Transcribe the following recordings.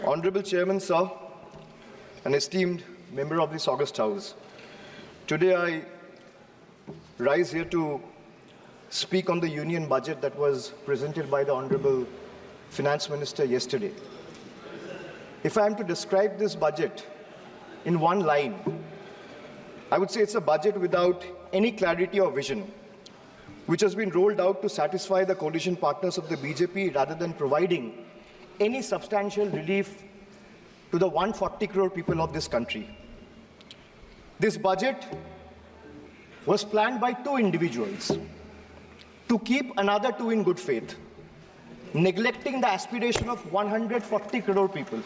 Honorable Chairman, sir, an esteemed member of this August House, today I rise here to speak on the union budget that was presented by the Honorable Finance Minister yesterday. If I am to describe this budget in one line, I would say it's a budget without any clarity or vision, which has been rolled out to satisfy the coalition partners of the BJP rather than providing any substantial relief to the 140 crore people of this country. This budget was planned by two individuals to keep another two in good faith, neglecting the aspiration of 140 crore people.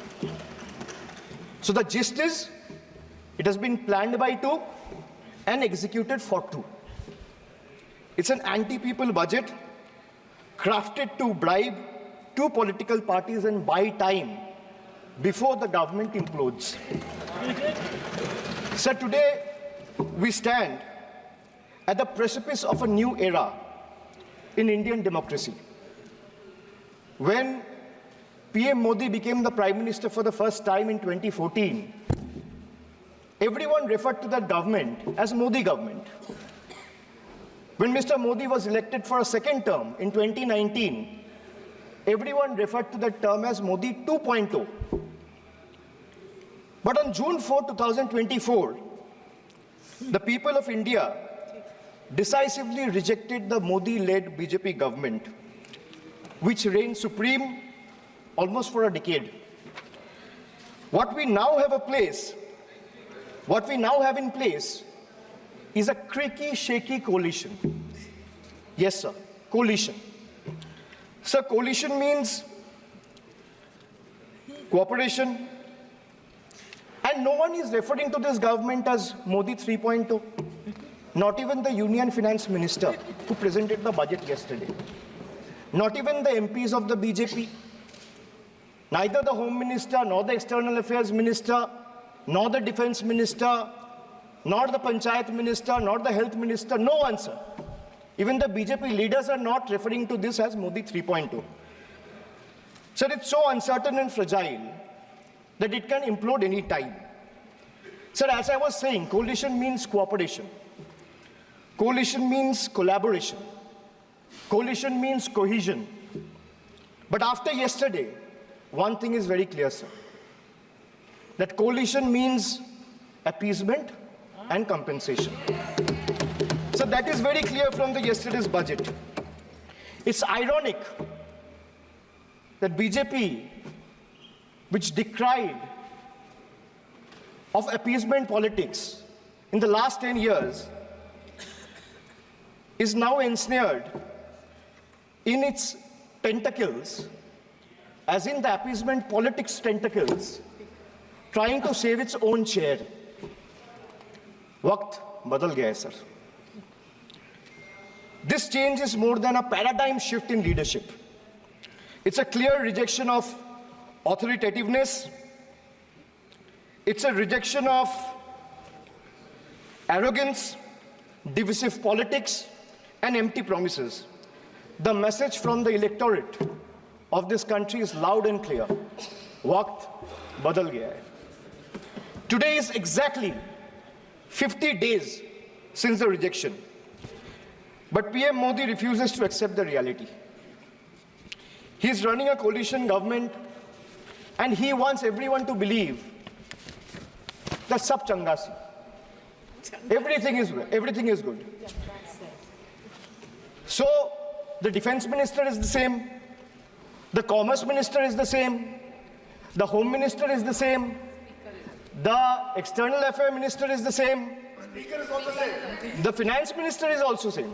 So the gist is, it has been planned by two and executed for two. It's an anti-people budget crafted to bribe two political parties and buy time before the government implodes. So today we stand at the precipice of a new era in Indian democracy. When PM Modi became the Prime Minister for the first time in 2014, everyone referred to that government as Modi government. When Mr. Modi was elected for a second term in 2019, everyone referred to that term as Modi 2.0. But on June 4, 2024, the people of India decisively rejected the Modi-led BJP government, which reigned supreme almost for a decade. What we now have in place is a creaky, shaky coalition. Yes, sir, coalition. Sir, coalition means cooperation, and no one is referring to this government as Modi 3.0. Not even the Union Finance Minister who presented the budget yesterday. Not even the MPs of the BJP. Neither the Home Minister, nor the External Affairs Minister, nor the Defense Minister, nor the Panchayat Minister, nor the Health Minister, no one, sir. Even the BJP leaders are not referring to this as Modi 3.0. Sir, it's so uncertain and fragile that it can implode any time. Sir, as I was saying, coalition means cooperation. Coalition means collaboration. Coalition means cohesion. But after yesterday, one thing is very clear, sir. That coalition means appeasement and compensation. So that is very clear from the yesterday's budget. It's ironic that BJP, which decried of appeasement politics in the last 10 years, is now ensnared in its tentacles, as in the appeasement politics tentacles, trying to save its own chair. Waqt badal gaya hai, sir. This change is more than a paradigm shift in leadership. It's a clear rejection of authoritativeness. It's a rejection of arrogance, divisive politics, and empty promises. The message from the electorate of this country is loud and clear. Waqt badal gaya hai. Today is exactly 50 days since the rejection. But PM Modi refuses to accept the reality. He is running a coalition government and he wants everyone to believe that sab changa si. Everything is good. So the defense minister is the same, the commerce minister is the same, the home minister is the same, the external affairs minister is the same, Speaker is also same. The finance minister is also same.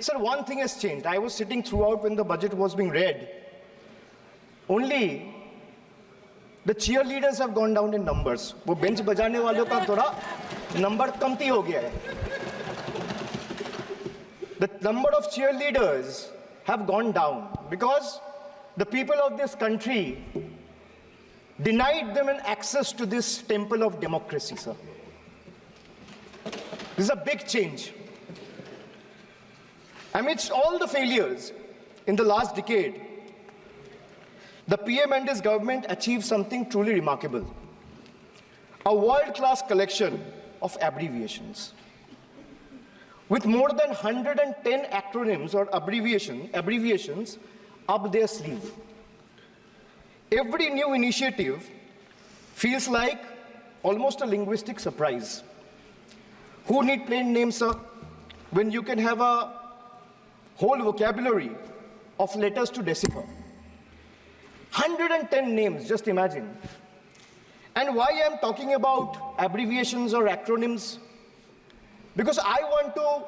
Sir, one thing has changed. I was sitting throughout when the budget was being read. Only the cheerleaders have gone down in numbers. वो bench बजाने वालों का थोड़ा number कमती हो गया है. The number of cheerleaders have gone down because the people of this country denied them an access to this temple of democracy, sir. This is a big change. Amidst all the failures in the last decade, the PM and his government achieved something truly remarkable. A world-class collection of abbreviations. With more than 110 acronyms or abbreviations up their sleeve. Every new initiative feels like almost a linguistic surprise. Who need plain names, sir, when you can have a whole vocabulary of letters to decipher? 110 names, just imagine. And why I'm talking about abbreviations or acronyms? Because I want to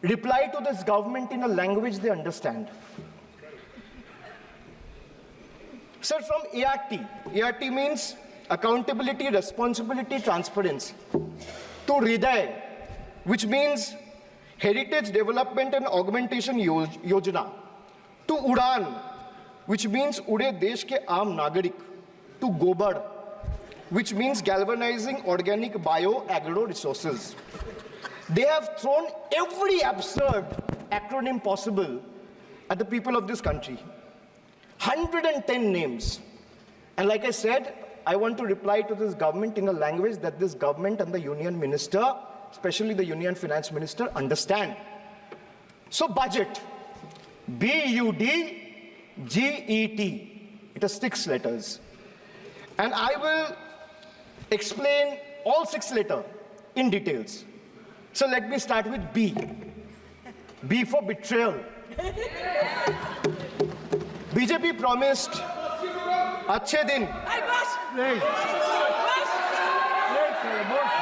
reply to this government in a language they understand. Sir, from ART. ART means accountability, responsibility, transparency. To Hriday, which means Heritage Development and Augmentation Yojana. To Udan, which means Ude Desh ke Aam Nagarik. To Gobar, which means galvanizing organic bio-agro resources. They have thrown every absurd acronym possible at the people of this country. 110 names. And like I said, I want to reply to this government in a language that this government and the union minister, especially the union finance minister, understand. So budget, B-U-D-G-E-T. It has 6 letters. And I will explain all 6 letters in details. So let me start with B. B for betrayal. BJP promised Achhe Din.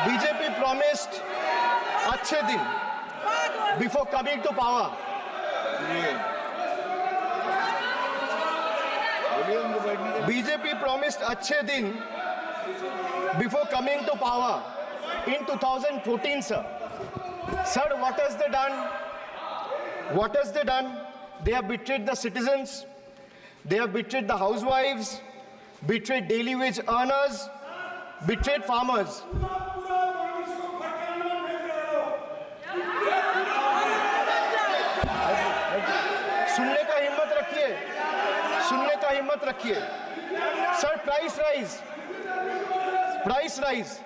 BJP promised Achhe Din before coming to power. BJP promised Achhe Din before coming to power in 2014, sir. Sir, what has they done? What has they done? They have betrayed the citizens. They have betrayed the housewives, betrayed daily wage earners, betrayed farmers. सुनने का हिम्मत रखिए. Sir, price rise.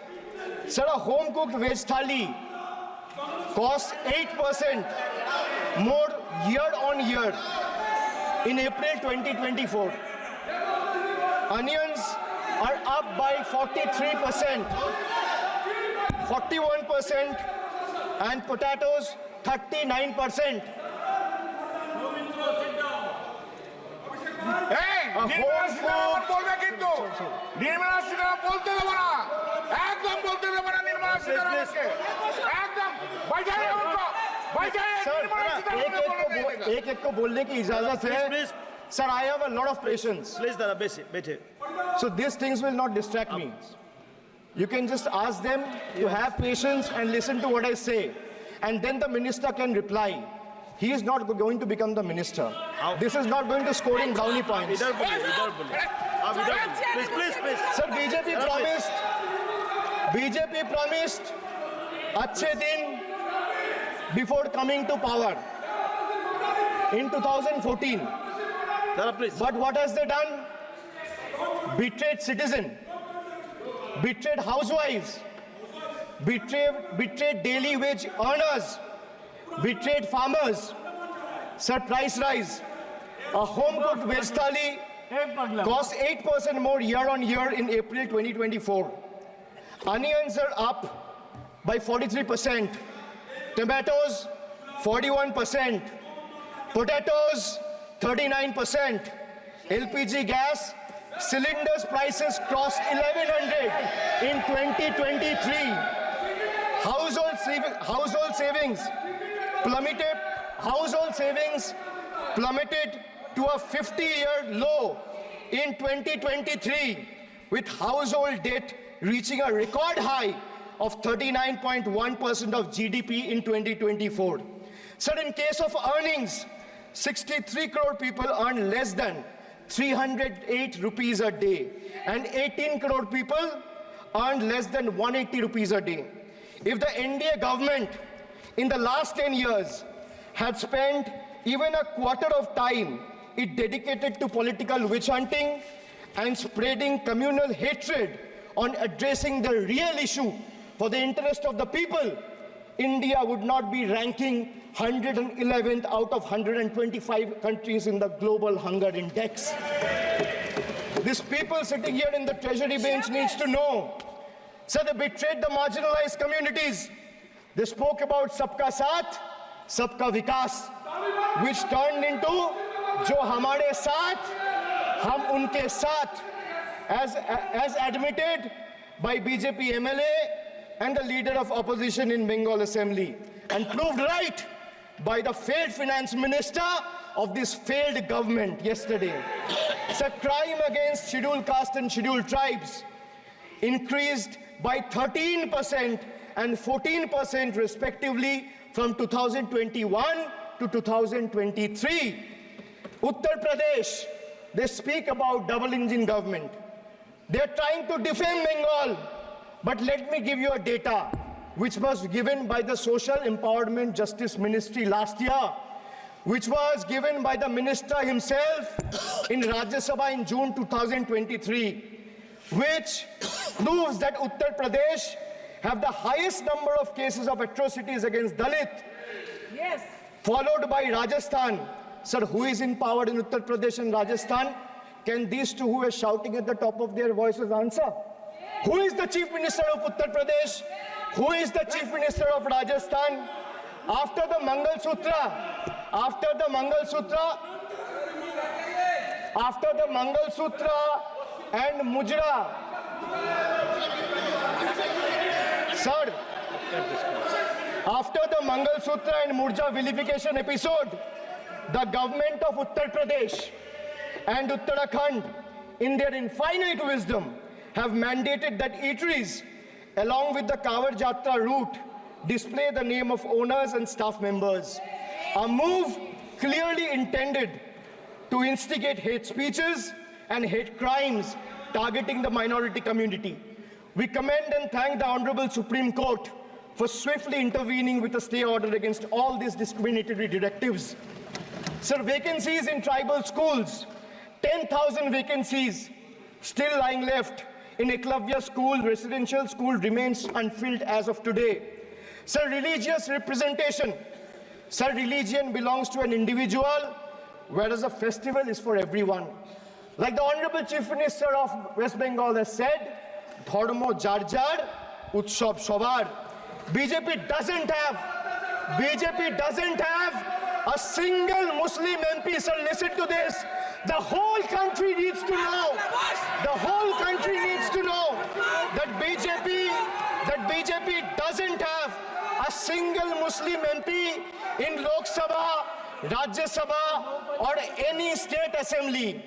Sir, a home cooked veg thali costs 8% more year on year in April 2024. Onions are up by 43%, 41%, and potatoes 39%. एक को बोलने की इजाजत है. Sir, I have a lot of patience. Please, Dada, बैठे. So these things will not distract me. You can just ask them to have patience and listen to what I say. And then the minister can reply. He is not going to become the minister. This is not going to score in brownie points. Please. Sir, BJP promised Achhe Din before coming to power in 2014. Dada, please. But what has they done? Betrayed citizen, betrayed housewives, betrayed daily wage earners, betrayed farmers. Sir, price rise. A home-cooked veg thali costs 8% more year on year in April 2024. Onions are up by 43%. Tomatoes, 41%. Potatoes, 39%. LPG gas, cylinders prices crossed 1100 in 2023. Household savings plummeted to a 50-year low in 2023, with household debt reaching a record high of 39.1% of GDP in 2024. Sir, in case of earnings, 63 crore people earn less than 308 rupees a day, and 18 crore people earn less than 180 rupees a day. If the NDA government in the last 10 years had spent even a quarter of time it dedicated to political witch hunting and spreading communal hatred on addressing the real issue for the interest of the people, India would not be ranking 111th out of 125 countries in the global hunger index. These people sitting here in the treasury bench needs to know. So they betrayed the marginalized communities. They spoke about Sabka Saath, Sabka Vikas, which turned into Jo Hamare Saath, Hum Unke Saath, as admitted by BJP MLA and the leader of opposition in Bengal Assembly, and proved right by the failed finance minister of this failed government yesterday. So crime against scheduled caste and scheduled tribes increased by 13% and 14% respectively from 2021 to 2023. Uttar Pradesh, they speak about double engine government. They're trying to defame Bengal. But let me give you a data which was given by the Social Empowerment Justice Ministry last year, which was given by the minister himself in Rajya Sabha in June 2023, which proves that Uttar Pradesh have the highest number of cases of atrocities against Dalit, Yes. followed by Rajasthan. Sir, who is in power in Uttar Pradesh and Rajasthan? Can these two who are shouting at the top of their voices answer? Who is the Chief Minister of Uttar Pradesh? Who is the Chief Minister of Rajasthan? After the Mangal Sutra and Mujra, sir, after the Mangal Sutra and Murja vilification episode, the government of Uttar Pradesh and Uttarakhand, in their infinite wisdom, have mandated that eateries, along with the Kawar Jatra route, display the name of owners and staff members. A move clearly intended to instigate hate speeches and hate crimes targeting the minority community. We commend and thank the Honorable Supreme Court for swiftly intervening with a stay order against all these discriminatory directives. Sir, vacancies in tribal schools, 10,000 vacancies still lying left in Eklavya school, residential school, remains unfilled as of today. Sir, religious representation. Sir, religion belongs to an individual, whereas a festival is for everyone. Like the Honorable Chief Minister of West Bengal has said, Dharmo jar jar, Utsav shobar. BJP doesn't have a single Muslim MP. Sir, listen to this. The whole country needs to know. The whole country needs to know that BJP doesn't have a single Muslim MP in Lok Sabha, Rajya Sabha, or any state assembly.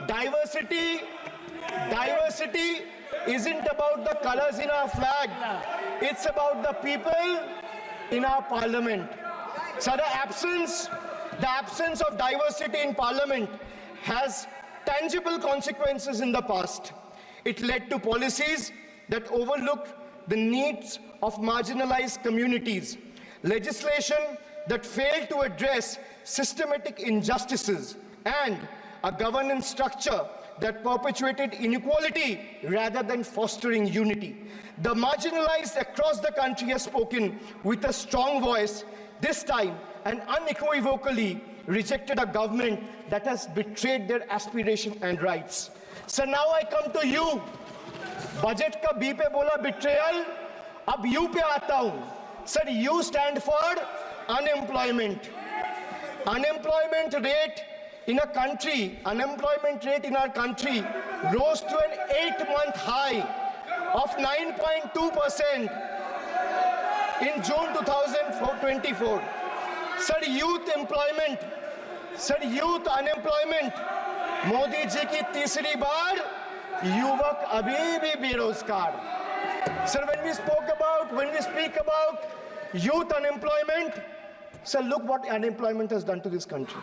Diversity isn't about the colors in our flag. It's about the people in our parliament. So the absence of diversity in parliament has tangible consequences in the past. It led to policies that overlooked the needs of marginalized communities, legislation that failed to address systematic injustices, and a governance structure that perpetuated inequality rather than fostering unity. The marginalized across the country have spoken with a strong voice, this time and unequivocally rejected a government that has betrayed their aspiration and rights. So now I come to you. Budget ka B pe bola betrayal, ab U pe aata hu. Sir, U stand for unemployment. Unemployment rate in our country rose to an 8-month high of 9.2% in June 2024. Sir, youth unemployment, Modi ji ki तीसरी बार युवक अभी भी बेरोजगार. Sir, when we speak about youth unemployment, sir, look what unemployment has done to this country.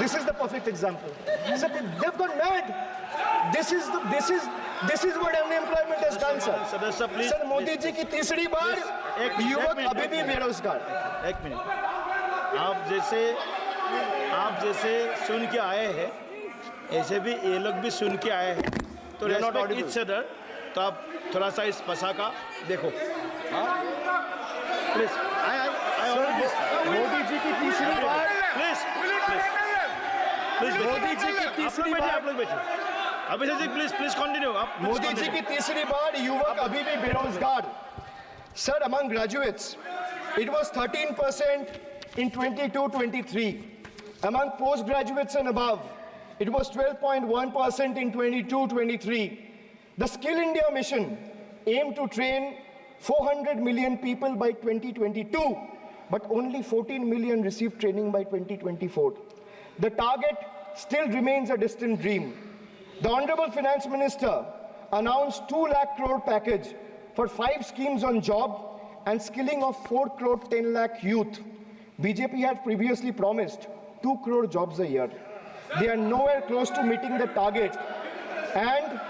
This is the perfect example. Sir, they've gone mad. This is what unemployment has done, sir. सदस्य please Sir, Modi ji की तीसरी बार युवक अभी भी बेरोजगार. एक minute आप जैसे सुन के आए हैं, ऐसे भी ये लोग भी सुन के आए हैं, तो They are not respect audible. Each other. तो आप थोड़ा सा इस भाषा का देखो, प्लीज। मोदी जी की तीसरी बार प्लीज मोदी जी की तीसरी बार आप लोग बैठे। Abhishek ji please continue. आप मोदी जी की तीसरी बार युवक अभी भी बेरोजगार। Sir, among graduates, it was 13% in 22-23. Among postgraduates and above, it was 12.1% in 22-23. The Skill India mission aimed to train 400 million people by 2022, but only 14 million received training by 2024. The target still remains a distant dream. The Honorable Finance Minister announced 2 lakh crore package for 5 schemes on job and skilling of 4 crore 10 lakh youth. BJP had previously promised 2 crore jobs a year. They are nowhere close to meeting the target, and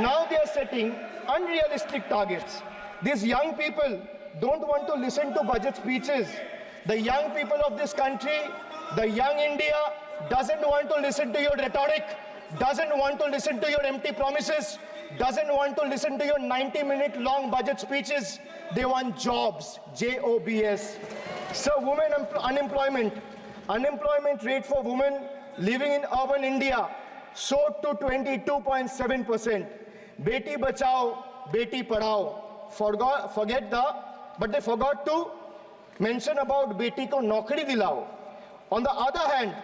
now they are setting unrealistic targets. These young people don't want to listen to budget speeches. The young people of this country, the young India, doesn't want to listen to your rhetoric, doesn't want to listen to your empty promises, doesn't want to listen to your 90-minute long budget speeches. They want jobs, J-O-B-S. So women unemployment rate for women living in urban India soared to 22.7%. Beti Bachao, Beti Padhao. But they forgot to mention about Beti ko Naukri Dilao. On the other hand,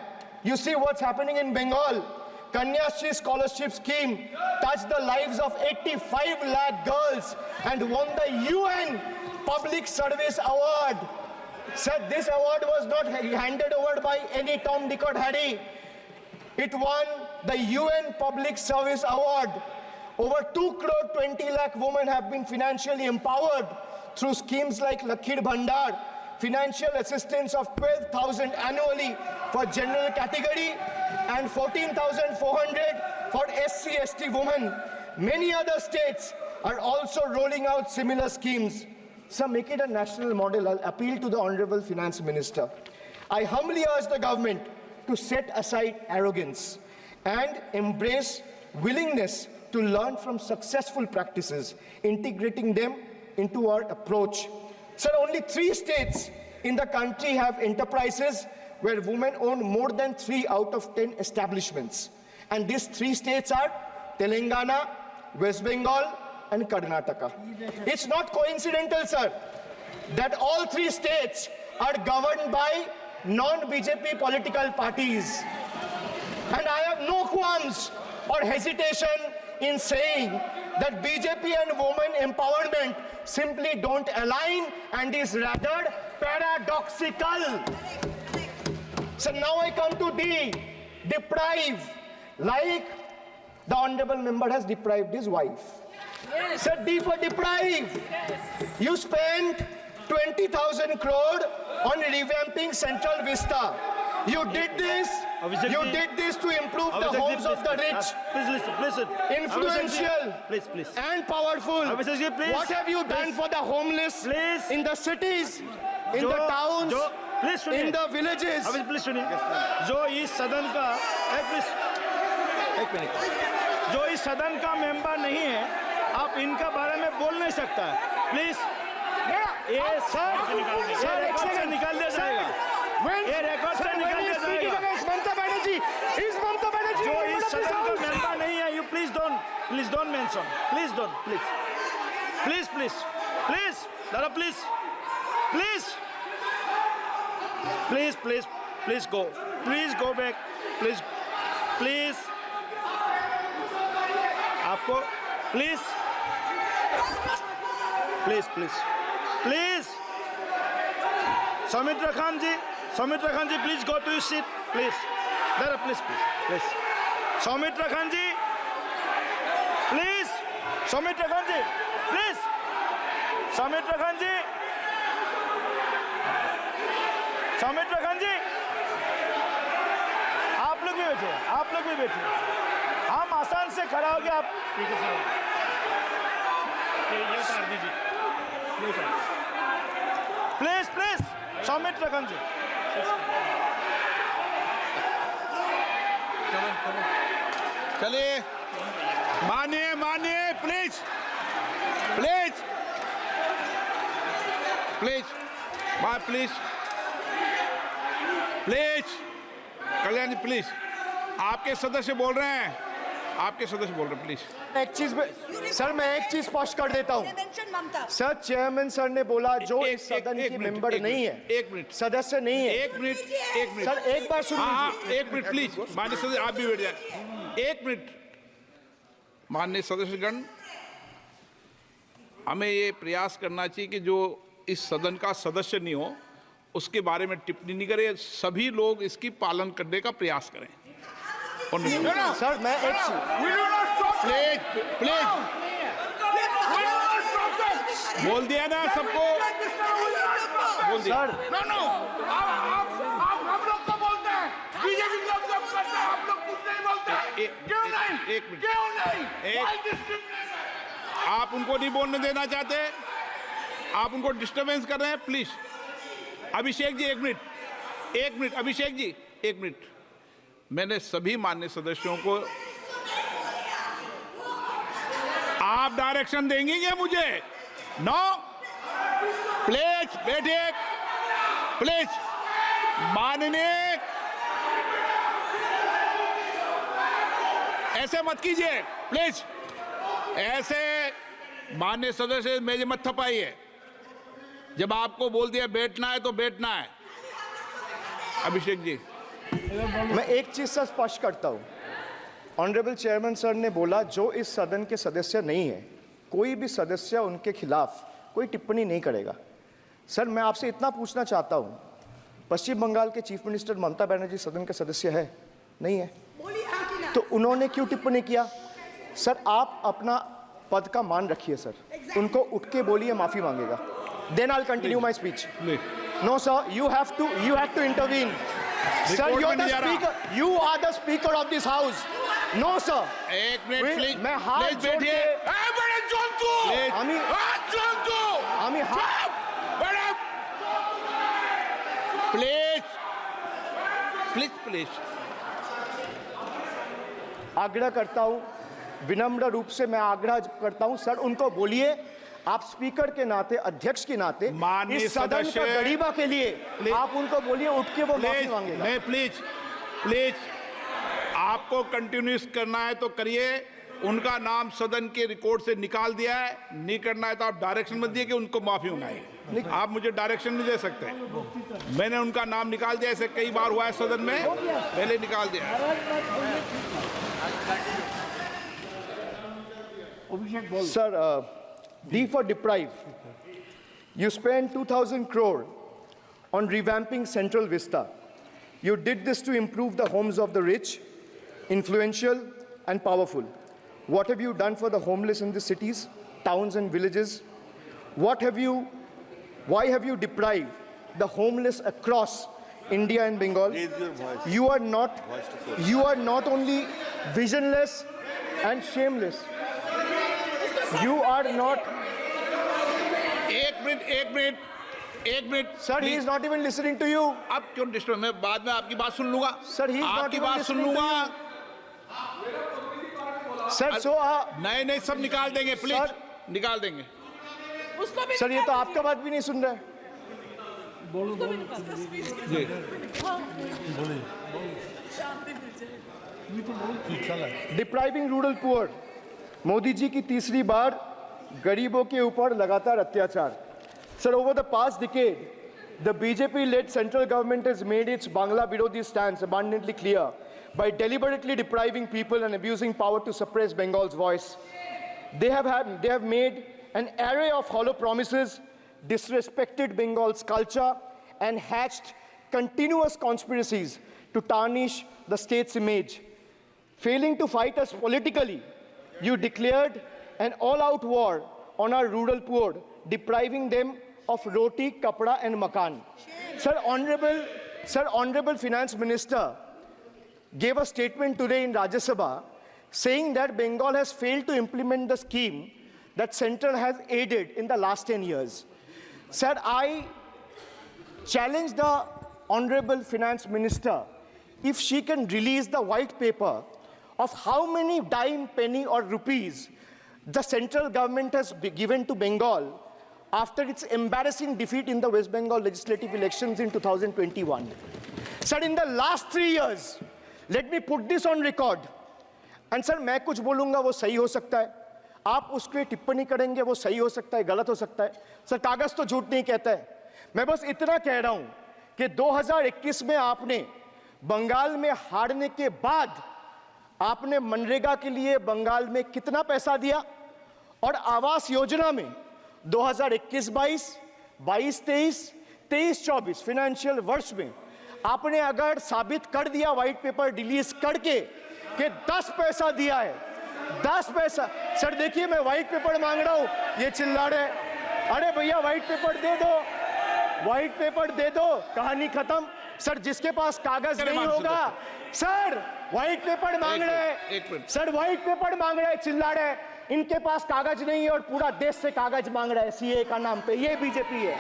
you see what's happening in Bengal. Kanyashri scholarship scheme touched the lives of 85 lakh girls and won the UN Public Service Award. Said this award was not handed over by any Tom, Dick or Harry. It won the UN Public Service Award. Over 2 crore 20 lakh women have been financially empowered through schemes like Lakhir Bhandar, financial assistance of 12,000 annually for general category and 14,400 for SC/ST women. Many other states are also rolling out similar schemes. So make it a national model. I'll appeal to the Honorable Finance Minister. I humbly urge the government to set aside arrogance and embrace willingness to learn from successful practices, integrating them into our approach. Sir, only 3 states in the country have enterprises where women own more than 3 out of 10 establishments. And these 3 states are Telangana, West Bengal, and Karnataka. It's not coincidental, sir, that all 3 states are governed by non-BJP political parties. And I have no qualms or hesitation in saying that BJP and women empowerment simply don't align and is rather paradoxical. So now I come to D, deprive, like the honorable member has deprived his wife. Yes. So D for deprive. Yes. You spent 20,000 crore on revamping Central Vista. You did this. You did this to improve the homes of the rich. Please listen. Influential. Please. And powerful. Please. What have you done for the homeless? Please. In the cities, in the towns, in the villages. Please सुनिए। जो इस सदन का एक minute, जो इस सदन का मेंबर नहीं है, आप इनका बारे में बोल नहीं सकता है। प्लीज ये सर रिकॉर्ड से निकाल दिया जाएगा। ये रिकॉर्ड से निकाल दिया जाएगा। ममता बनर्जी, जो इस सदन का मेंबर नहीं है, you please don't mention. Please don't. Dada, please go. Please go back. Please. आपको please. Soumitra Khan ji, please go to your seat, please. Dada, please. Soumitra Khan ji, please. Soumitra Khan जी, आप लोग भी बैठे। हम आसान से खड़ा हो गया। आप ठीक है सर, ये उतार दीजिए। प्लीज, सौमित्र खान जी। चलिए, मानिए मानिए, please please please please please Kalyan ji, please. आपके सदस्य बोल रहे हैं, आपके सदस्य बोल रहे हैं, प्लीज। एक चीज सर, मैं एक चीज स्पष्ट कर देता हूँ सर। चेयरमैन सर ने बोला जो इस सदन की मेंबर नहीं है, एक मिनट, सदस्य नहीं है। एक मिनट सर एक बार सुन हाँ लीजिए। एक मिनट प्लीज, माननीय सदस्य आप भी बैठ जाए। एक मिनट, माननीय सदस्यगण, हमें ये प्रयास करना चाहिए कि जो इस सदन का सदस्य नहीं हो उसके बारे में टिप्पणी नहीं करें, सभी लोग इसकी पालन करने का प्रयास करें। सर मैं एक प्लीज प्लीज बोल दिया ना सबको, बोल दिया। सर हम लोग को बोलते हैं, बीजेपी लोग जब करते हैं हम लोग कुछ नहीं बोलते हैं। क्यों नहीं? एक मिनट, क्यों नहीं? एक- Why discrimination? आप उनको नहीं बोलने देना चाहते, आप उनको डिस्टरबेंस कर रहे हैं, प्लीज। अभिषेक जी एक मिनट, एक मिनट, अभिषेक जी एक मिनट। मैंने सभी माननीय सदस्यों को, आप डायरेक्शन देंगे क्या मुझे? नो, प्लीज बैठिए, प्लीज। माननीय, ऐसे मत कीजिए प्लीज, ऐसे माननीय सदस्य मेरे मत थपाइए। जब आपको बोल दिया बैठना है तो बैठना है। अभिषेक जी, मैं एक चीज से स्पष्ट करता हूं। ऑनरेबल चेयरमैन सर ने बोला जो इस सदन के सदस्य नहीं है, कोई भी सदस्य उनके खिलाफ कोई टिप्पणी नहीं करेगा। सर मैं आपसे इतना पूछना चाहता हूं, पश्चिम बंगाल के चीफ मिनिस्टर ममता बनर्जी सदन के सदस्य है? नहीं है, तो उन्होंने क्यों टिप्पणी किया? सर आप अपना पद का मान रखिए सर, उनको उठ के बोलिए माफी मांगेगा। Then I will continue my speech. No sir, you have to intervene. Sir, you're the speaker. You are the speaker of this house. No, sir. एक मिनट प्लीज, मैं हाथ प्लीज जोड़ बैठिए। के बड़े जंतु, प्लीज, हाथ जंतु, আমি হাত बड़े प्लीज प्लीज प्लीज। आग्रह करता हूं, विनम्र रूप से मैं आग्रह करता हूं सर, उनको बोलिए आप स्पीकर के नाते, अध्यक्ष के नाते माननीय इस सदन सदस्य, का गरिमा के लिए आप उनको बोलिए उठ के वो माफी प्लीज मांगेगा। नहीं, प्लीज प्लीज, आपको कंटिन्यूस करना है तो करिए। उनका नाम सदन के रिकॉर्ड से निकाल दिया है, नहीं करना है तो आप डायरेक्शन मत दिए कि उनको माफी मंगाइए। आप मुझे डायरेक्शन नहीं दे सकते। मैंने उनका नाम निकाल दिया, ऐसे कई बार हुआ है सदन में, पहले निकाल दिया है। Sir, D for deprive. You spent 2,000 crore on revamping Central Vista. You did this to improve the homes of the rich, influential, and powerful. What have you done for the homeless in the cities, towns, and villages? Why have you deprived the homeless across India and Bengal? You are not only visionless and shameless. You are not. एक minute Sir, he is not even listening to you. अब क्यों disturb? मैं बाद में आपकी बात सुन लूंगा। Sir, he is not आपकी even बात सुन listening to लूंगा। Sir, so नहीं सब निकाल देंगे, प्लीज Sir. निकाल देंगे। सर ये तो आपका बात भी नहीं सुन रहा है। Depriving rural poor, Modi ji की तीसरी बार गरीबों के ऊपर लगातार अत्याचार। Sir, over the past decade, the BJP-led central government has made its Bangla Virodhi stance abundantly clear by deliberately depriving people and abusing power to suppress Bengal's voice. They have made an array of hollow promises, disrespected Bengal's culture, and hatched continuous conspiracies to tarnish the state's image. Failing to fight us politically, you declared an all-out war on our rural poor, depriving them of roti, kapda, and makan. Sir, Honorable Finance Minister gave a statement today in Rajya Sabha saying that Bengal has failed to implement the scheme that Central has aided in the last 10 years. Sir, I challenge the Honorable Finance Minister if she can release the white paper of how many dime, penny or rupees the central government has given to Bengal after its embarrassing defeat in the West Bengal legislative elections in 2021. Sir, in the last 3 years, let me put this on record. And sir, मैं कुछ बोलूँगा वो सही हो सकता है, आप उसके टिप्पणी करेंगे वो सही हो सकता है, गलत हो सकता है. सर, कागज तो झूठ नहीं कहता है. मैं बस इतना कह रहा हूँ कि 2021 में आपने बंगाल में हारने के बाद आपने मनरेगा के लिए बंगाल में कितना पैसा दिया, और आवास योजना में 2021-22, 22-23, 23-24 फाइनेंशियल वर्ष में आपने अगर साबित कर दिया व्हाइट पेपर रिलीज करके कि 10 पैसा दिया है, 10 पैसा. सर देखिए, मैं व्हाइट पेपर मांग रहा हूं, ये चिल्ला रहे. अरे भैया व्हाइट पेपर दे दो, व्हाइट पेपर दे दो, कहानी खत्म. सर जिसके पास कागज नहीं होगा, सर व्हाइट पेपर मांग रहे हैं, सर व्हाइट पेपर मांग रहे हैं, चिल्ला रहे हैं. इनके पास कागज नहीं है और पूरा देश से कागज मांग रहा है सीए का नाम पे. ये बीजेपी है,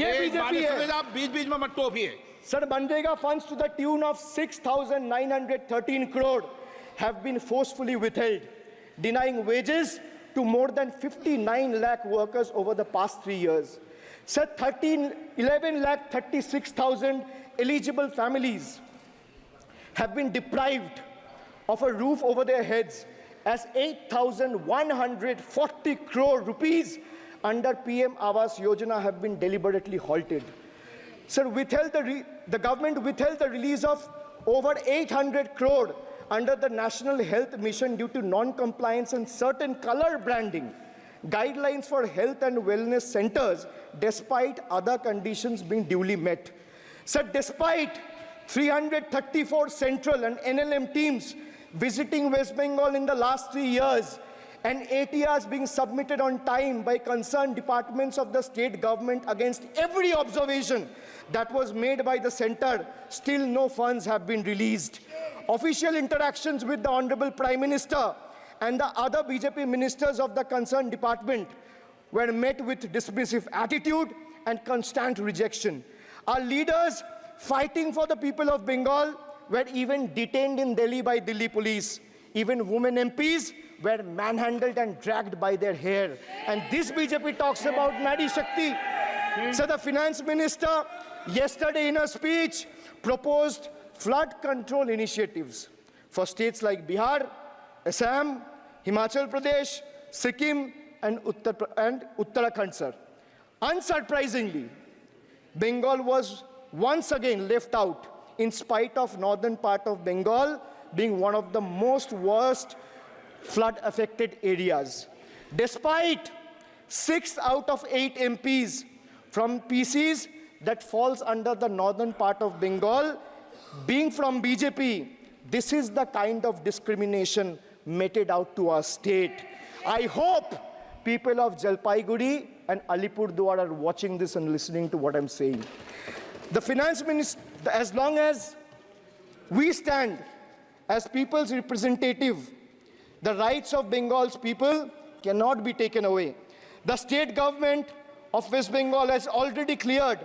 ये बीजेपी है. आप बीच बीच में मत टोपिए. Sir, Manrega funds to the tune of 6,913 crore have been forcefully withheld, denying wages to more than 59 lakh workers over the past 3 years. Sir, 11 lakh 36,000 eligible families have been deprived of a roof over their heads as 8,140 crore rupees under PM Awas Yojana have been deliberately halted. Sir, the government withheld the release of over 800 crore under the National Health Mission due to non-compliance and certain color branding guidelines for health and wellness centers, despite other conditions being duly met. Sir, despite 334 central and NLM teams visiting West Bengal in the last 3 years, and ATRs being submitted on time by concerned departments of the state government against every observation that was made by the center, still no funds have been released. Official interactions with the Honorable Prime Minister and the other BJP ministers of the concerned department were met with dismissive attitude and constant rejection. Our leaders fighting for the people of Bengal were even detained in Delhi by Delhi police. Even women MPs were manhandled and dragged by their hair. And this BJP talks about Nari Shakti. So the finance minister yesterday in a speech proposed flood control initiatives for states like Bihar, Assam, Himachal Pradesh, Sikkim, and Uttarakhand, sir. Unsurprisingly, Bengal was once again left out in spite of northern part of Bengal being one of the most worst flood-affected areas. Despite 6 out of 8 MPs from PCs that falls under the northern part of Bengal being from BJP, this is the kind of discrimination meted out to our state. I hope people of Jalpaiguri and Alipurduar are watching this and listening to what I'm saying. The finance minister, as long as we stand as people's representative, the rights of Bengal's people cannot be taken away. The state government of West Bengal has already cleared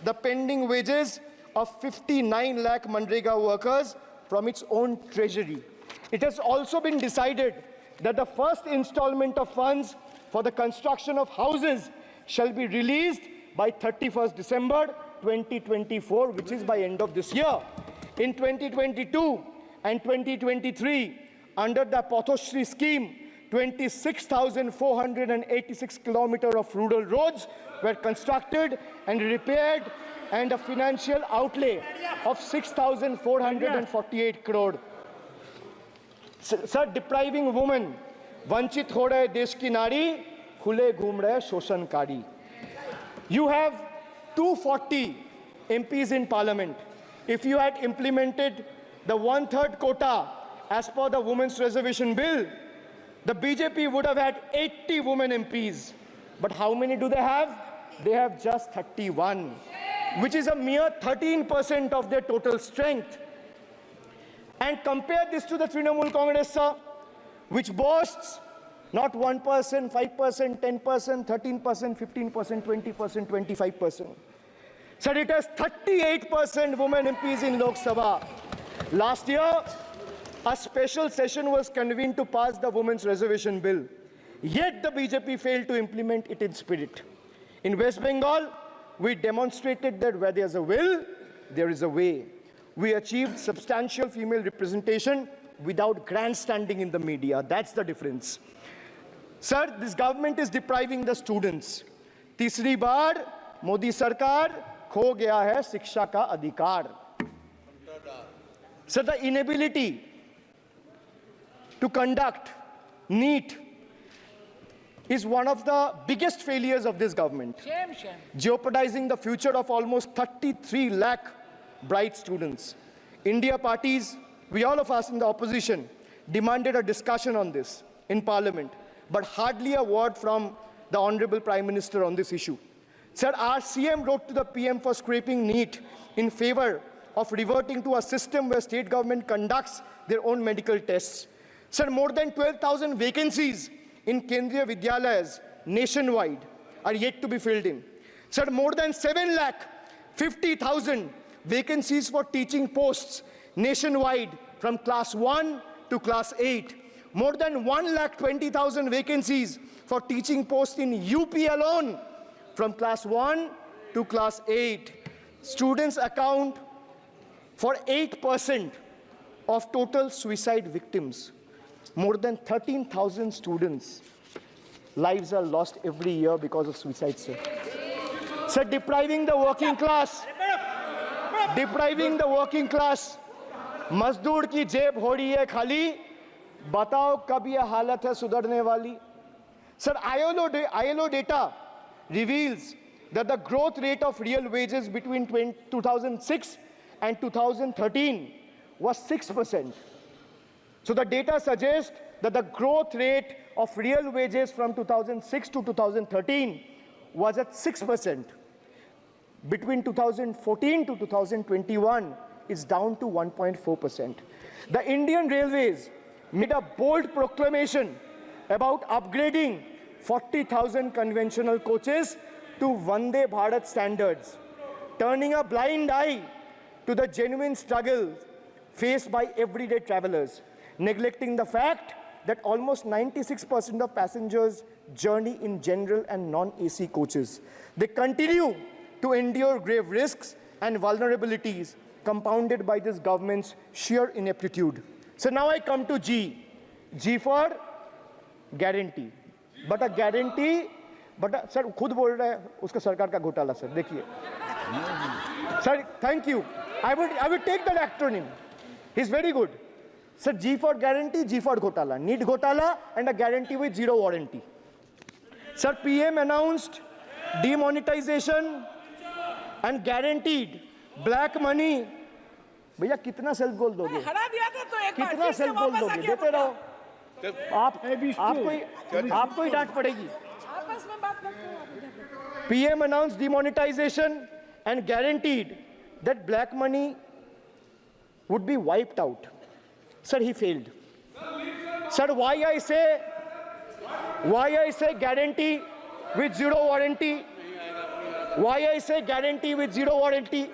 the pending wages of 59 lakh Manrega workers from its own treasury. It has also been decided that the first installment of funds for the construction of houses shall be released by 31st December 2024, which is by end of this year. In 2022 and 2023, under the Pathoshri scheme, 26,486 kilometers of rural roads were constructed and repaired, and a financial outlay of 6,448 crore. Sir, depriving women, vanchit ho rahe desh ki nari, khule ghum rahe shoshankari. You have 240 MPs in parliament. If you had implemented the 1/3 quota as per the Women's Reservation Bill, the BJP would have had 80 women MPs. But how many do they have? They have just 31, which is a mere 13% of their total strength. And compare this to the Trinamool Congress, sir, which boasts not 1%, 5%, 10%, 13%, 15%, 20%, 25%. Sir, it has 38% women MPs in Lok Sabha. Last year, a special session was convened to pass the Women's Reservation Bill. Yet the BJP failed to implement it in spirit. In West Bengal, we demonstrated that where there's a will, there is a way. We achieved substantial female representation without grandstanding in the media. That's the difference. Sir, this government is depriving the students. तीसरी बार मोदी सरकार खो गया है शिक्षा का अधिकार. Sir, the inability to conduct NEET is one of the biggest failures of this government, jeopardizing the future of almost 33 lakh bright students. India parties, we all of us in the opposition, demanded a discussion on this in Parliament, but hardly a word from the Honorable Prime Minister on this issue. Sir, our CM wrote to the PM for scrapping NEET in favor of reverting to a system where state government conducts their own medical tests. Sir, more than 12,000 vacancies in Kendriya Vidyalayas nationwide are yet to be filled in. Sir, more than 7,50,000 vacancies for teaching posts nationwide from class 1 to class 8. More than 1,20,000 vacancies for teaching posts in UP alone from class 1 to class 8. Students account for 8% of total suicide victims. More than 13,000 students' lives are lost every year because of suicide, sir. Sir, depriving the working class, मजदूर की जेब हो रही है खाली, बताओ कब ये हालत है सुधरने वाली? Sir, ILO data reveals that the growth rate of real wages between 2006 and 2013 was 6%. So the data suggests that the growth rate of real wages from 2006 to 2013 was at 6%. Between 2014 to 2021 is down to 1.4%. The Indian Railways made a bold proclamation about upgrading 40,000 conventional coaches to Vande Bharat standards, turning a blind eye to the genuine struggle faced by everyday travelers, neglecting the fact that almost 96% of passengers journey in general and non-AC coaches. They continue to endure grave risks and vulnerabilities compounded by this government's sheer ineptitude. So now I come to G. G for guarantee. But a guarantee, sir, खुद बोल रहा है उसका सरकार का घोटाला, sir. देखिए. Sir, thank you. I would take that acronym. He's very good. Sir, G for guarantee, G for घोटाला. Need घोटाला and a guarantee with zero warranty. Sir, PM announced demonetization and guaranteed black money. भैया कितना self goal दोगे? हरा दिया था तो एक बार कितना सेल्फ गोल दोगे? देते रहो. आपको ही डांट पड़ेगी. आपस में बात करते हैं. PM announced demonetization and guaranteed that black money would be wiped out. Sir, he failed. Sir, why I say guarantee with zero warranty? Why I say guarantee with zero warranty?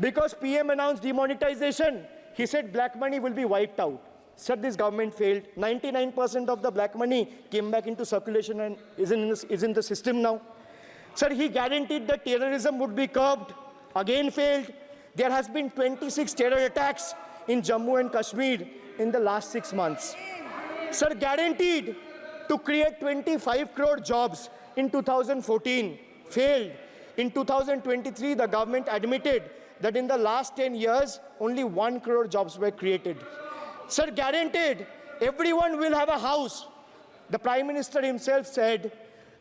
Because PM announced demonetization. He said black money will be wiped out. Sir, this government failed. 99% of the black money came back into circulation and is in the system now. Sir, he guaranteed that terrorism would be curbed. Again failed. There has been 26 terror attacks in Jammu and Kashmir in the last 6 months. Sir, guaranteed to create 25 crore jobs in 2014. Failed. In 2023, the government admitted that in the last 10 years, only 1 crore jobs were created. Sir, guaranteed everyone will have a house. The Prime Minister himself said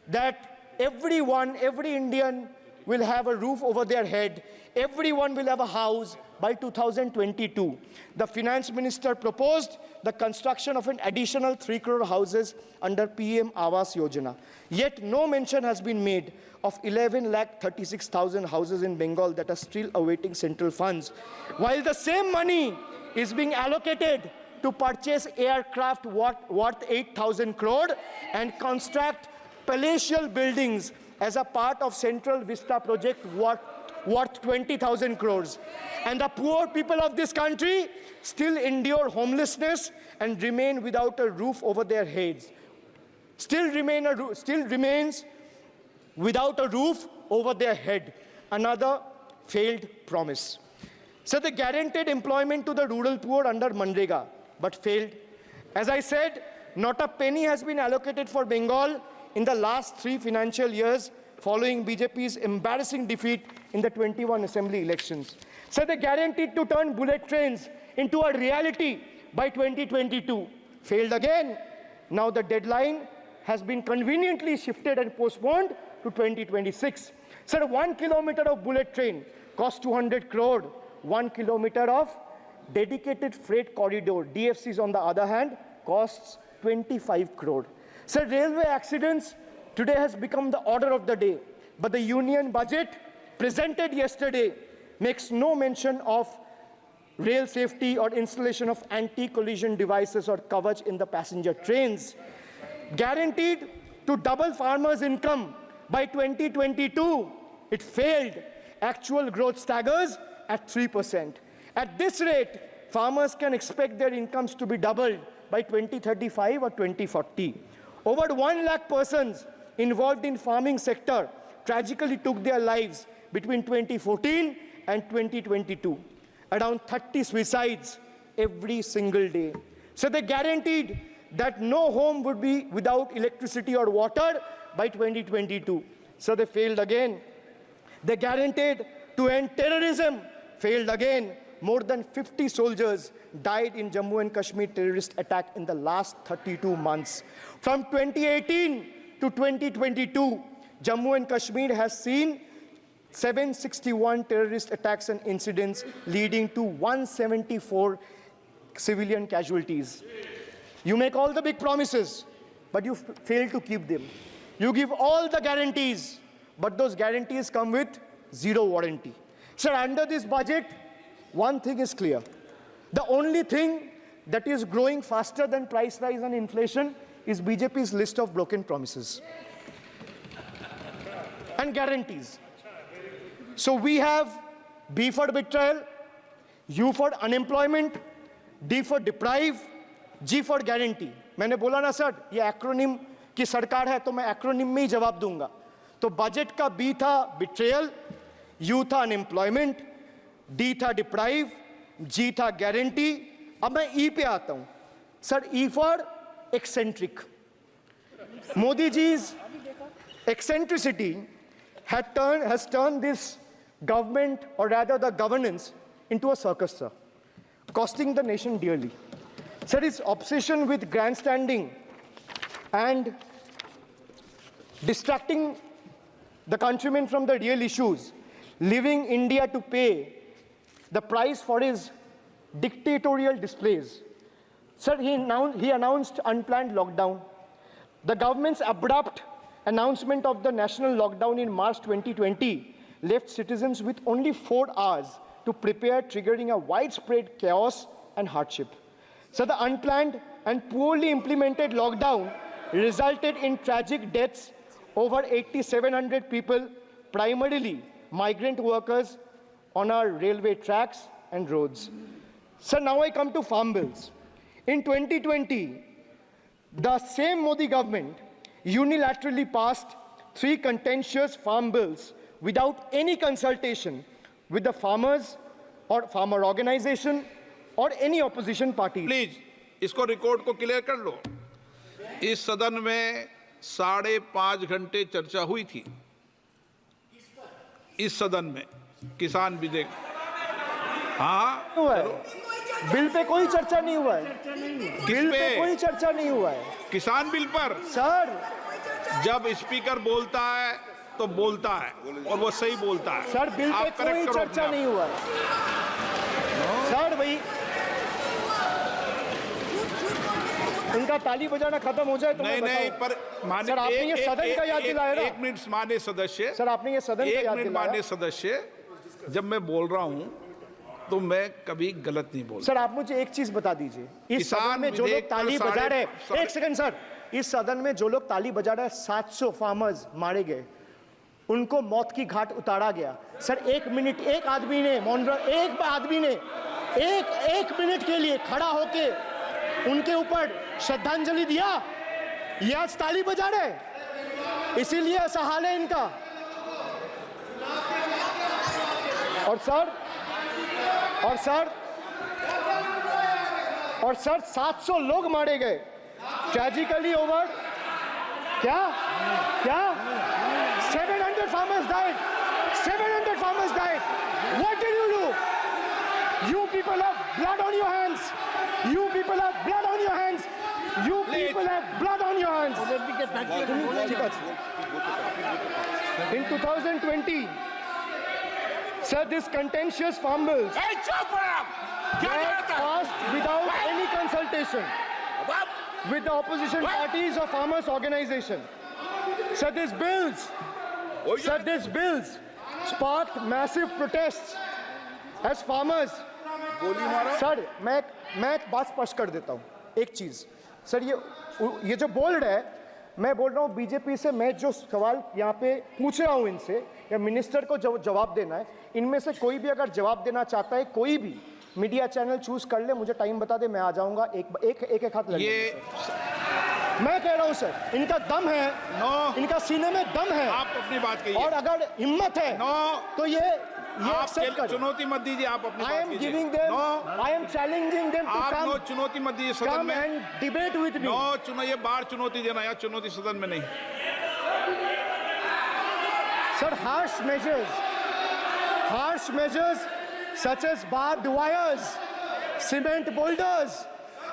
that every Indian will have a roof over their head. Everyone will have a house by 2022. The Finance Minister proposed the construction of an additional 3 crore houses under PM Awas Yojana. Yet no mention has been made of 11,36,000 houses in Bengal that are still awaiting central funds, while the same money is being allocated to purchase aircraft worth 8,000 crore and construct palatial buildings as a part of Central Vista project worth worth 20,000 crores. And the poor people of this country still endure homelessness and remain without a roof over their heads. Still remains without a roof over their head. Another failed promise. So they guaranteed employment to the rural poor under Manrega, but failed. As I said, not a penny has been allocated for Bengal in the last 3 financial years following BJP's embarrassing defeat in the 21 assembly elections. So they guaranteed to turn bullet trains into a reality by 2022. Failed again. Now the deadline has been conveniently shifted and postponed to 2026. So 1 kilometer of bullet train costs 200 crore. 1 kilometer of dedicated freight corridor, DFCs on the other hand, costs 25 crore. So railway accidents today has become the order of the day. But the union budget presented yesterday makes no mention of rail safety or installation of anti-collision devices or coverage in the passenger trains. Guaranteed to double farmers' income by 2022, it failed. Actual growth staggers at 3%. At this rate, farmers can expect their incomes to be doubled by 2035 or 2040. Over 1 lakh persons involved in farming sector tragically took their lives between 2014 and 2022. Around 30 suicides every single day. So they guaranteed that no home would be without electricity or water by 2022. So they failed again. They guaranteed to end terrorism. Failed again. More than 50 soldiers died in Jammu and Kashmir terrorist attack in the last 32 months. From 2018 to 2022, Jammu and Kashmir has seen 761 terrorist attacks and incidents leading to 174 civilian casualties. You make all the big promises, but you fail to keep them. You give all the guarantees, but those guarantees come with zero warranty. Sir, under this budget, one thing is clear. The only thing that is growing faster than price rise and inflation is BJP's list of broken promises and guarantees. So we have B for betrayal, U for unemployment, D for deprive, G for guarantee. मैंने बोला ना sir, ये acronym की सरकार है तो मैं acronym में ही जवाब दूंगा. तो बजट का B था betrayal, U था unemployment, D था deprive, G था guarantee. अब मैं E पे आता हूं. Sir, E for eccentric. Modi ji's eccentricity has turned this government, or rather the governance, into a circus, sir, costing the nation dearly. Sir, his obsession with grandstanding and distracting the countrymen from the real issues, leaving India to pay the price for his dictatorial displays. Sir, he announced unplanned lockdown. The government's abrupt announcement of the national lockdown in March 2020 left citizens with only 4 hours to prepare, triggering a widespread chaos and hardship. So the unplanned and poorly implemented lockdown resulted in tragic deaths. Over 8,700 people, primarily migrant workers, on our railway tracks and roads. So now I come to farm bills. In 2020, the same Modi government unilaterally passed 3 contentious farm bills without any consultation with the farmers or farmer organization or any opposition party. Please इसको record को clear कर लो. इस सदन में 5.5 घंटे चर्चा हुई थी. इस सदन में किसान विधेयक. हाँ, हुआ है. बिल पे कोई चर्चा नहीं हुआ है. बिल पे कोई चर्चा नहीं हुआ है. किसान बिल पर सर, जब स्पीकर बोलता है तो बोलता है और वो सही बोलता है. सर, बिल पे आप correct कोई करो चर्चा अपने नहीं हुआ है. सर, भाई इनका ताली बजाना खत्म हो जाए तो नहीं मैं नहीं, बताऊं. पर माननीय सर, आपने ये सदन का याद दिलाया ना. 1 मिनट माननीय सदस्य. सर, आपने ये सदन का 1 याद मिनट दिलाया. माननीय सदस्य, जब मैं बोल रहा हूं तो मैं कभी गलत नहीं बोलता. सर, आप मुझे एक चीज बता दीजिए. इस किसान सदन में जो लोग विधेयक ताली पर बजा रहे हैं, साढ़े- एक सेकंड सर, इस सदन में जो लोग ताली बजा रहे हैं, 700 फार्मर्स मारे गए. उनको मौत की घाट उतारा गया। सर एक मिनट, एक आदमी ने एक मिनट के लिए खड़ा होके उनके ऊपर श्रद्धांजलि दिया। ये आज ताली बजा रहे, इसीलिए ऐसा हाल है इनका। और सर 700 लोग मारे गए, ट्रेजिकली ओवर। क्या 700 farmers died. 700 farmers died. What did you do? You people have blood on your hands. You people have blood on your hands. You people have blood on your hands. In 2020, sir, this contentious farm bills ए, चुप रहो। क्या were करता है? passed without any consultation with the opposition parties or farmers' organization. Sir, these bills sparked massive protests as farmers. Sir मैं एक बात स्पष्ट कर देता हूँ, एक चीज। सर ये जो बोल्ड है, मैं बोल रहा हूँ बीजेपी से, मैं जो सवाल यहाँ पे पूछ रहा हूँ इनसे, या मिनिस्टर को जवाब देना है, इनमें से कोई भी अगर जवाब देना चाहता है, कोई भी मीडिया चैनल चूज कर ले, मुझे टाइम बता दे, मैं आ जाऊंगा। एक हाथ लग ये मैं कह रहा हूं सर, इनका दम है, इनका सीने में दम है, आप अपनी बात कहिए। और अगर हिम्मत है तो ये आप accept करें। चुनौती मत दीजिए, आप अपनी I बात am कीजिए। giving them, I am challenging them to आप come, चुनौती मत दीजिए सदन come में। and debate with me. ये बाहर चुनौती देना, या चुनौती सदन में नहीं। Sir, harsh measures such as barbed wires, cement boulders,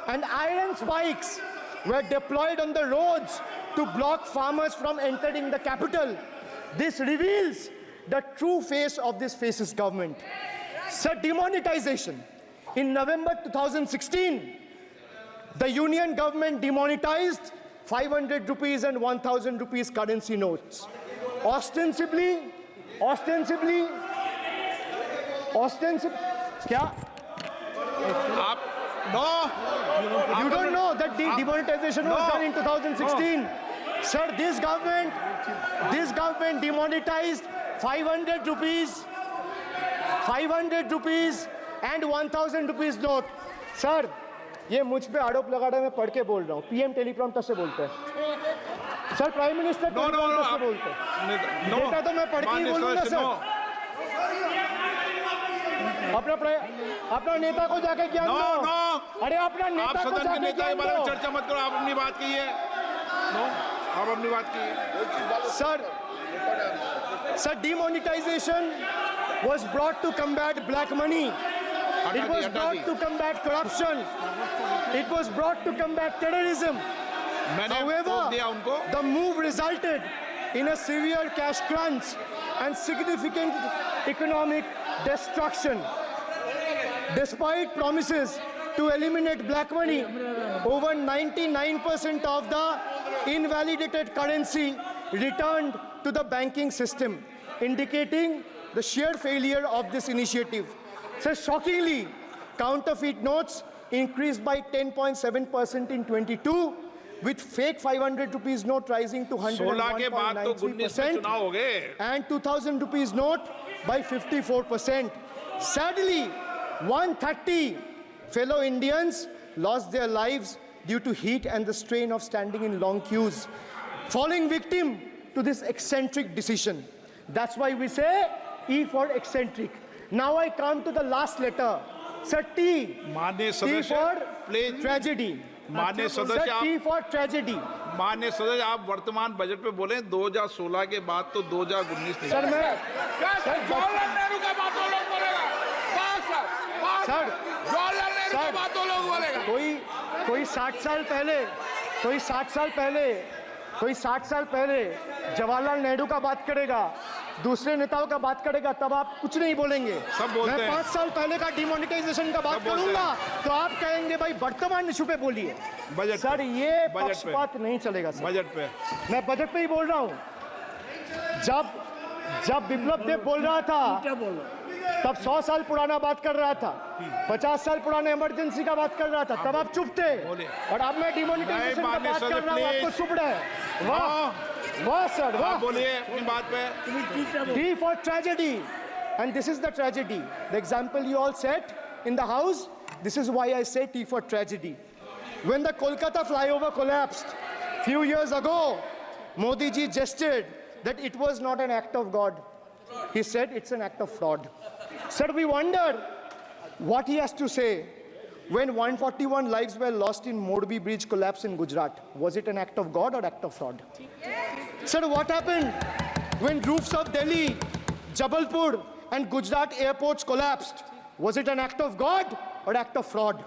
and iron spikes were deployed on the roads to block farmers from entering the capital. This reveals the true face of this fascist government. Sir, demonetization. In November 2016, the union government demonetized 500 rupees and 1000 rupees currency notes. Ostensibly, क्या? You don't know that the demonetization was done in 2016. Sir, this government demonetized 500 rupees and 1000 rupees note. Sir, ये मुझ पे आरोप लगा रहा है, मैं पढ़ के बोल रहा हूँ। पीएम टेलीप्रॉम्प्टर से बोलते हैं। सर, प्राइम मिनिस्टर टेलीप्रॉम्प्टर से बोलते हैं। डेटा तो मैं पढ़ के ही बोलूंगा सर। अपना नेता को जाके ज्ञान दो। अरे अपना नेता को जाके ज्ञान दो। चर्चा मत करो, आप अपनी बात कीजिए। आप अपनी बात कीजिए। Sir, demonetization was brought to combat black money. It was brought to combat corruption. It was brought to combat terrorism. However, the move resulted in a severe cash crunch and significant economic destruction. Despite promises to eliminate black money, over 99% of the invalidated currency returned to the banking system, indicating the sheer failure of this initiative. So shockingly, counterfeit notes increased by 10.7% in 22, with fake 500 rupees note rising to 101.93% and 2000 rupees note by 54%. Sadly, 130 fellow Indians lost their lives due to heat and the strain of standing in long queues, falling victim to this eccentric decision. That's why we say E for eccentric. Now I come to the last letter. Sir, T. T for tragedy. Sir, T for tragedy. माननीय सदस्य, आप वर्तमान budget पे बोले 2016 के बाद तो 2019 नहीं। सर मैं जवाहरलाल नेहरू का बात वो लोग बोलेगा। सर जवाहरलाल नेहरू का बात वो लोग बोलेगा। कोई 60 साल पहले जवाहरलाल नेहरू का बात करेगा, दूसरे नेताओं का बात करेगा, तब आप कुछ नहीं बोलेंगे। मैं 5 साल पहले का डिमोनेटाइजेशन का बात करूंगा तो आप कहेंगे भाई वर्तमान इशू पे बोलिए। सर ये पक्षपात नहीं चलेगा सर। बजट पे मैं बजट पे ही बोल रहा हूँ। जब बिप्लब देव बोल रहा था तब 100 साल पुराना बात कर रहा था, 50 साल पुराने इमरजेंसी का बात कर रहा था, तब आप चुप थे। और अब मैं डिमोनेटाइजेशन का बात कर रहा हूँ, आपको चुप रहे। वाह वाह सर, आप वाह. बोलिए अपनी बात पे। T for tragedy. And this is the tragedy. The example you all set in the house, this is why I say T for tragedy. When the Kolkata flyover collapsed few years ago, Modi ji gestured that it was not an act of God. He said it's an act of fraud. Sir, we wonder what he has to say when 141 lives were lost in Morbi Bridge collapse in Gujarat. Was it an act of God or act of fraud? Sir, what happened when roofs of Delhi, Jabalpur and Gujarat airports collapsed? Was it an act of God or act of fraud?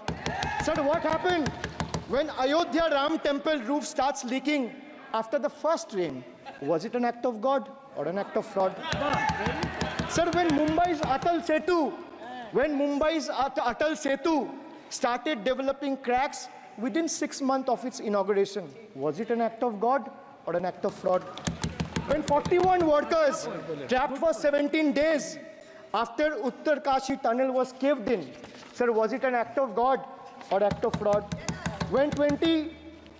Sir, what happened when Ayodhya Ram temple roof starts leaking after the first rain? Was it an act of God or an act of fraud? Sir, when Mumbai's Atal Setu started developing cracks within 6 months of its inauguration, was it an act of God or an act of fraud? When 41 workers trapped for 17 days after Uttar Kashi tunnel was caved in, sir, was it an act of God or act of fraud? When 20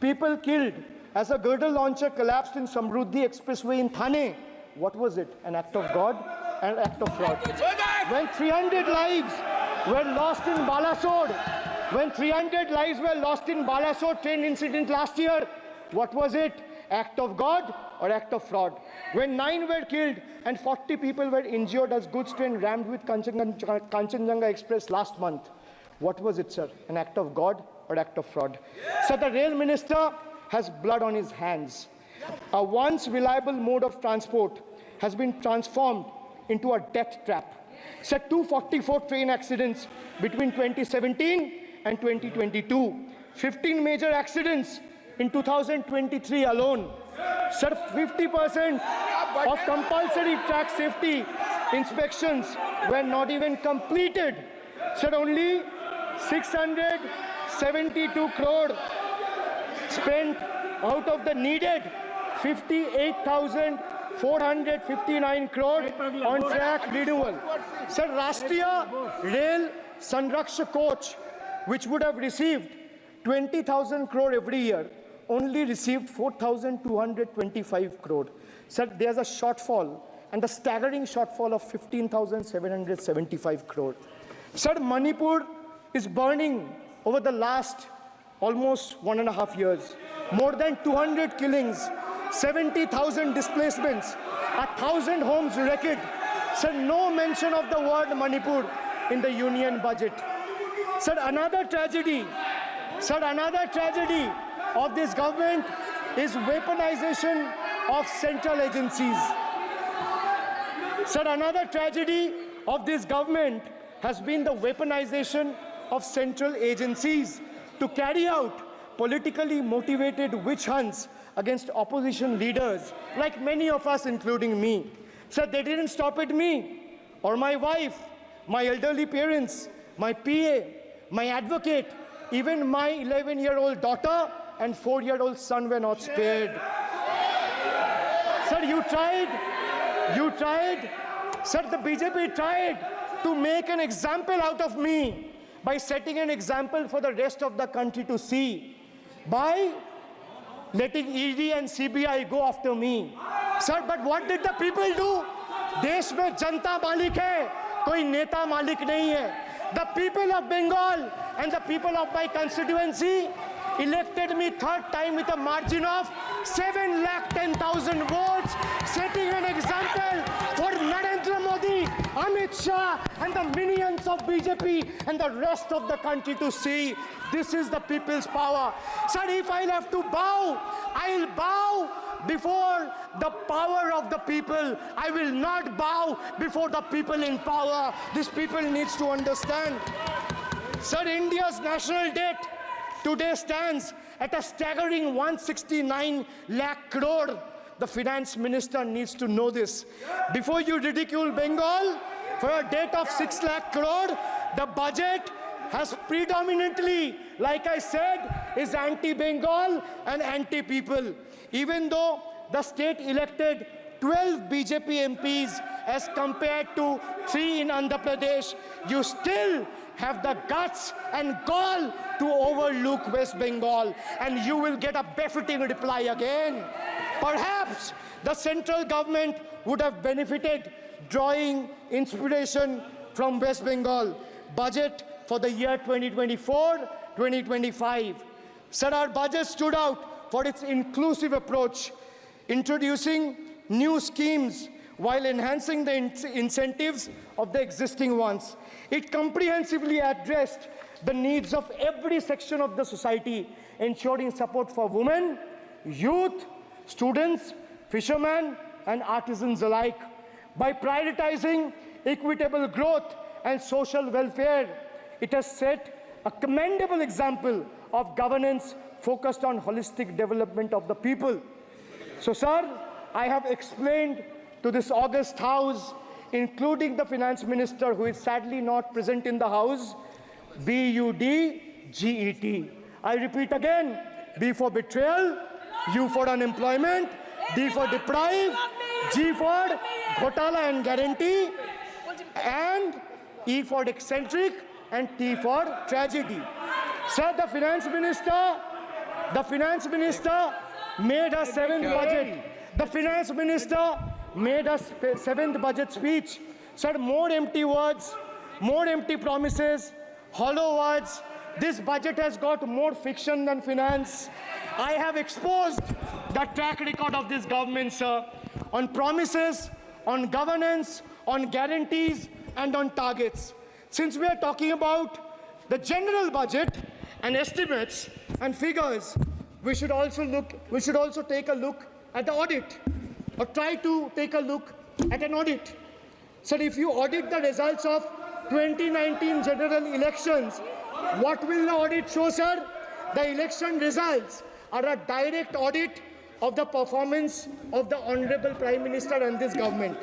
people killed as a girdle launcher collapsed in Samruddhi Expressway in Thane, what was it? An act of God and an act of fraud? When 300 lives were lost in Balasore, train incident last year, what was it? Act of God or act of fraud? When 9 were killed and 40 people were injured as goods train rammed with Kanchenjunga Express last month, what was it, sir? An act of God or act of fraud? So the rail minister has blood on his hands. A once reliable mode of transport has been transformed into a death trap. So 244 train accidents between 2017 and 2022. 15 major accidents in 2023 alone. Sir, 50% of compulsory track safety inspections were not even completed. Sir, only 672 crore spent out of the needed 58,459 crore on track renewal. Sir, Rashtriya Rail Sanraksha coach, which would have received 20,000 crore every year, only received 4,225 crore. Sir, there's a shortfall, and a staggering shortfall of 15,775 crore. Sir, Manipur is burning over the last almost 1.5 years. More than 200 killings, 70,000 displacements, 1,000 homes wrecked. Sir, no mention of the word Manipur in the union budget. Sir, another tragedy of this government is weaponization of central agencies. Sir, another tragedy of this government has been the weaponization of central agencies to carry out politically motivated witch hunts against opposition leaders, like many of us, including me. Sir, they didn't stop at me or my wife, my elderly parents, my PA, my advocate, even my 11-year-old daughter and 4-year-old son were not spared. Sir, you tried. Sir, the BJP tried to make an example out of me by setting an example for the rest of the country to see, by letting ED and CBI go after me. Sir, but what did the people do? देश में जनता मालिक है, कोई नेता मालिक नहीं है. The people of Bengal and the people of my constituency elected me third time with a margin of 710,000 votes, setting an example for Narendra Modi, Amit Shah and the minions of BJP and the rest of the country to see. This is the people's power. Sir, if I'll have to bow, I'll bow before the power of the people. I will not bow before the people in power. This people needs to understand. Sir, India's national debt today stands at a staggering 169 lakh crore. The finance minister needs to know this. Before you ridicule Bengal for a debt of 6 lakh crore, the budget has predominantly, like I said, is anti-Bengal and anti-people. Even though the state elected 12 BJP MPs as compared to 3 in Andhra Pradesh, you still have the guts and gall to overlook West Bengal, and you will get a befitting reply again. Perhaps the central government would have benefited drawing inspiration from West Bengal budget for the year 2024-2025. Sir, our budget stood out for its inclusive approach, introducing new schemes while enhancing the incentives of the existing ones. It comprehensively addressed the needs of every section of the society, ensuring support for women, youth, students, fishermen, and artisans alike. By prioritizing equitable growth and social welfare, it has set a commendable example of governance focused on holistic development of the people. So, sir, I have explained to this august House, including the Finance Minister, who is sadly not present in the House, BUDGET. I repeat again, B for betrayal, U for unemployment, D for deprive, G for ghotala and guarantee, and E for eccentric, and T for tragedy. Sir, the Finance Minister made a seventh budget. The Finance Minister made a seventh budget speech. Sir, more empty words, more empty promises, hollow words. This budget has got more fiction than finance. I have exposed the track record of this government, sir, on promises, on governance, on guarantees, and on targets. Since we are talking about the general budget and estimates and figures, we should also take a look at the audit, or try to take a look at an audit. So if you audit the results of 2019 general elections, what will the audit show, sir? The election results are a direct audit of the performance of the Honorable Prime Minister and this government.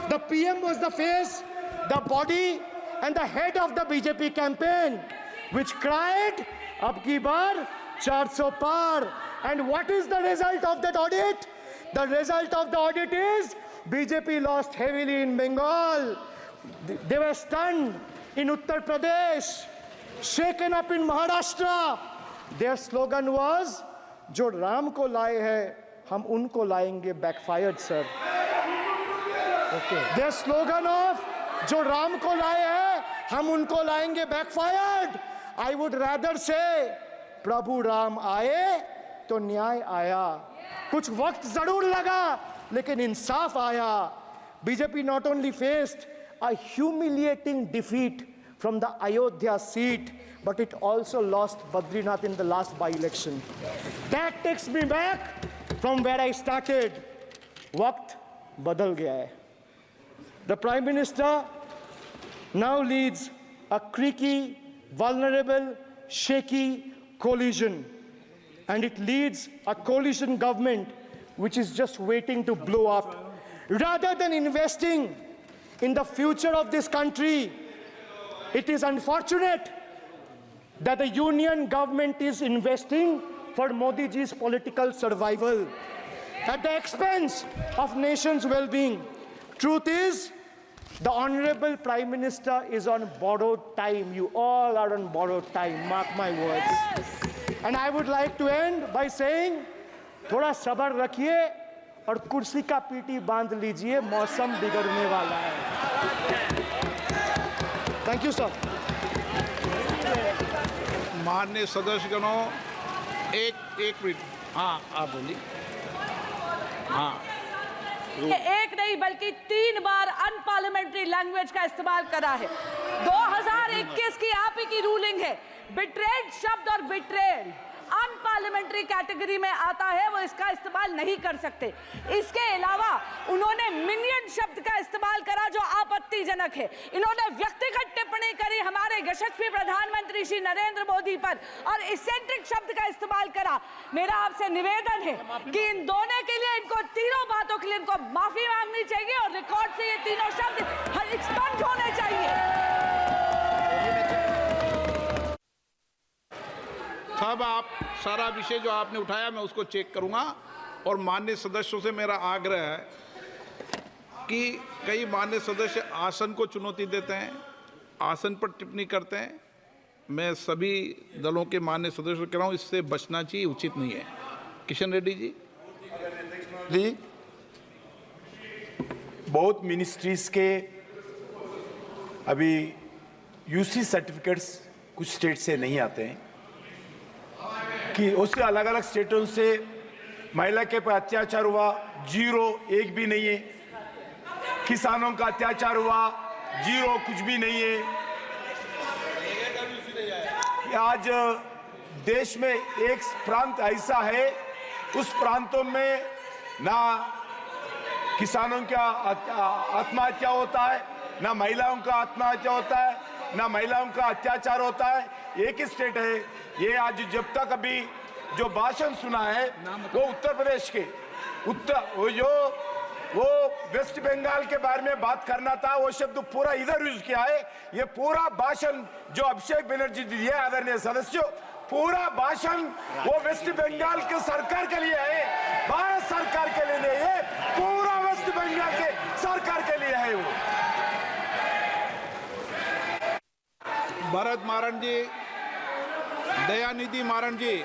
The PM was the face, the body, and the head of the BJP campaign, which cried, "Ab ki baar 400 par." And what is the result of that audit? The result of the audit is BJP lost heavily in Bengal. They were stunned in Uttar Pradesh, shaken up in Maharashtra. Their slogan was, "Jo Ram ko laaye hai, hum unko laayenge," backfired, sir. Okay. Their slogan of "Jo Ram ko laaye hai, hum unko laayenge," backfired. I would rather say, "Prabhu Ram aaye, to न्याय आया." कुछ वक्त जरूर लगा, लेकिन इंसाफ आया. BJP not only faced a humiliating defeat from the Ayodhya seat, but it also lost Badrinath in the last by-election. That takes me back from where I started. Waqt badal gaya hai. The Prime Minister now leads a creaky, vulnerable, shaky coalition. And it leads a coalition government which is just waiting to blow up. Rather than investing in the future of this country, it is unfortunate that the union government is investing for Modi ji's political survival at the expense of nation's well-being. Truth is, the Honorable Prime Minister is on borrowed time. You all are on borrowed time, mark my words. And I would like to end by saying, थोड़ा सब्र रखिए और कुर्सी का PT बांध लीजिए, मौसम बिगड़ने वाला है. Thank you, sir. माननीय सदस्यगणों, एक मिनट. हाँ, आप बोलिए. हाँ. एक नहीं बल्कि 3 बार अनपार्लियामेंट्री लैंग्वेज का इस्तेमाल करा है. 2021 की आप ही की रूलिंग है. बिट्रेड शब्द और बिट्रेड अनपार्लियामेंट्री कैटेगरी में आता है, वो इसका इस्तेमाल नहीं कर सकते. इसके अलावा उन्होंने मिनियन शब्द का इस्तेमाल करा जो आपत्तिजनक है. इन्होंने व्यक्तिगत टिप्पणी करी हमारे यशस्वी प्रधानमंत्री श्री नरेंद्र मोदी पर और इसेंट्रिक शब्द का इस्तेमाल करा. मेरा आपसे निवेदन है कि इन दोनों के लिए, इनको तीनों बातों के लिए इनको माफी मांगनी चाहिए और रिकॉर्ड से ये तीनों शब्द एक्सपंज होने चाहिए. साहब, आप सारा विषय जो आपने उठाया मैं उसको चेक करूंगा. और माननीय सदस्यों से मेरा आग्रह है कि कई माननीय सदस्य आसन को चुनौती देते हैं, आसन पर टिप्पणी करते हैं. मैं सभी दलों के माननीय सदस्यों को कह रहा हूँ, इससे बचना चाहिए, उचित नहीं है. किशन रेड्डी जी. जी, बहुत मिनिस्ट्रीज के अभी यूसी सर्टिफिकेट्स कुछ स्टेट से नहीं आते हैं कि उससे अलग अलग स्टेटों से महिला के पर अत्याचार हुआ, 0 एक भी नहीं है। किसानों का अत्याचार हुआ, 0 कुछ भी नहीं है। आज देश में एक प्रांत ऐसा है, उस प्रांतों में ना किसानों का आत्महत्या होता है, ना महिलाओं का आत्महत्या होता है, ना महिलाओं का अत्याचार होता है। एक ही स्टेट है ये। आज जब तक अभी जो भाषण सुना है वो उत्तर प्रदेश के वो वेस्ट बंगाल के बारे में बात करना था, वो शब्द पूरा इधर यूज किया है। ये पूरा भाषण जो अभिषेक बनर्जी जी दिए आदरणीय सदस्यों, पूरा भाषण वो वेस्ट बंगाल के सरकार के लिए है, भारत सरकार के लिए नहीं है, पूरा वेस्ट बंगाल के सरकार के लिए है वो। भरत मारन जी, दयानिधि मारन जी,